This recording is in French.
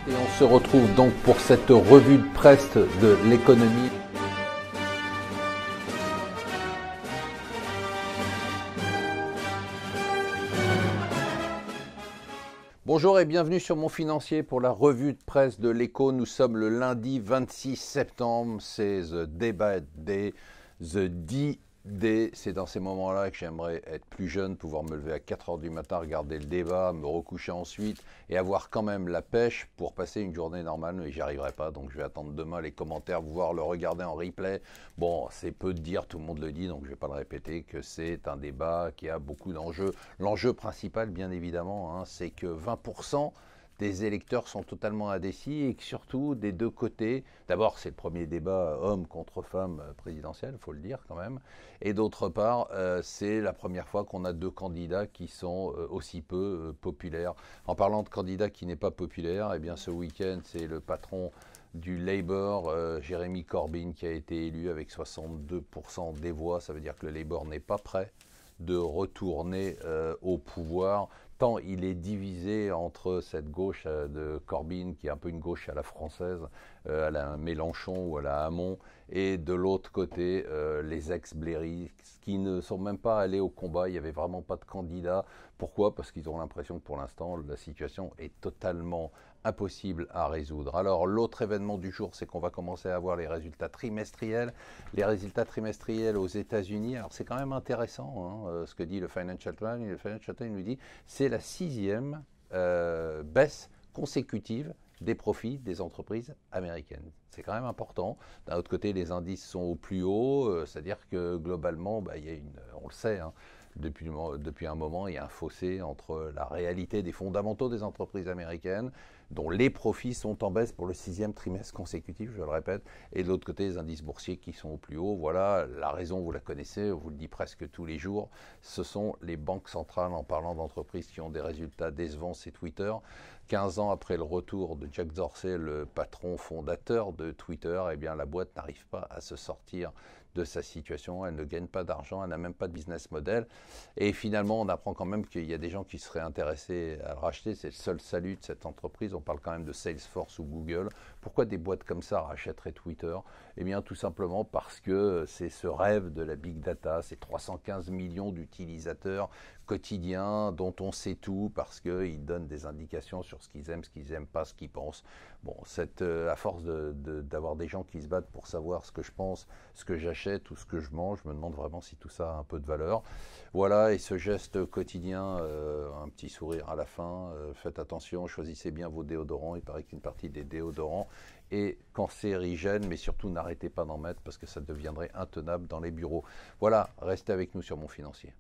Et on se retrouve donc pour cette revue de presse de l'économie. Bonjour et bienvenue sur Mon Financier pour la revue de presse de l'Écho. Nous sommes le lundi 26 septembre, c'est The Debate Day, The D-Day. C'est dans ces moments-là que j'aimerais être plus jeune, pouvoir me lever à 4 h du matin, regarder le débat, me recoucher ensuite et avoir quand même la pêche pour passer une journée normale. Mais j'y arriverai pas, donc je vais attendre demain les commentaires, pouvoir le regarder en replay. Bon, c'est peu de dire, tout le monde le dit, donc je ne vais pas le répéter, que c'est un débat qui a beaucoup d'enjeux. L'enjeu principal, bien évidemment, c'est que 20% des électeurs sont totalement indécis et que surtout, des deux côtés, d'abord c'est le premier débat homme contre femme présidentiel, il faut le dire quand même, et d'autre part, c'est la première fois qu'on a deux candidats qui sont aussi peu populaires. En parlant de candidats qui n'est pas populaire, eh bien ce week-end, c'est le patron du Labour, Jeremy Corbyn, qui a été élu avec 62% des voix. Ça veut dire que le Labour n'est pas prêt de retourner au pouvoir, tant il est divisé entre cette gauche de Corbyn, qui est un peu une gauche à la française, à la Mélenchon ou à la Hamon, et de l'autre côté, les ex-Blairistes, qui ne sont même pas allés au combat. Il n'y avait vraiment pas de candidat. Pourquoi ? Parce qu'ils ont l'impression que pour l'instant, la situation est totalement impossible à résoudre. Alors, l'autre événement du jour, c'est qu'on va commencer à avoir les résultats trimestriels. Les résultats trimestriels aux États-Unis, alors c'est quand même intéressant ce que dit le Financial Times. Le Financial Times nous dit que c'est la 6e baisse consécutive des profits des entreprises américaines. C'est quand même important. D'un autre côté, les indices sont au plus haut, c'est-à-dire que globalement, il y a on le sait, depuis un moment, il y a un fossé entre la réalité des fondamentaux des entreprises américaines, dont les profits sont en baisse pour le 6e trimestre consécutif, je le répète, et de l'autre côté, les indices boursiers qui sont au plus haut. Voilà, la raison, vous la connaissez, on vous le dit presque tous les jours, ce sont les banques centrales. En parlant d'entreprises qui ont des résultats décevants, c'est Twitter. 15 ans après le retour de Jack Dorsey, le patron fondateur de Twitter, eh bien la boîte n'arrive pas à se sortir de sa situation, elle ne gagne pas d'argent, elle n'a même pas de business model. Et finalement, on apprend quand même qu'il y a des gens qui seraient intéressés à le racheter. C'est le seul salut de cette entreprise. On parle quand même de Salesforce ou Google. Pourquoi des boîtes comme ça rachèteraient Twitter ? Eh bien, tout simplement parce que c'est ce rêve de la big data, ces 315 millions d'utilisateurs quotidiens dont on sait tout parce qu'ils donnent des indications sur ce qu'ils aiment, ce qu'ils n'aiment pas, ce qu'ils pensent. Bon, à force d'avoir des gens qui se battent pour savoir ce que je pense, ce que j'achète ou ce que je mange, je me demande vraiment si tout ça a un peu de valeur. Voilà, et ce geste quotidien, un petit sourire à la fin, faites attention, choisissez bien vos déodorants. Il paraît qu'une partie des déodorants est cancérigène, mais surtout n'arrêtez pas d'en mettre parce que ça deviendrait intenable dans les bureaux. Voilà, restez avec nous sur Mon Financier.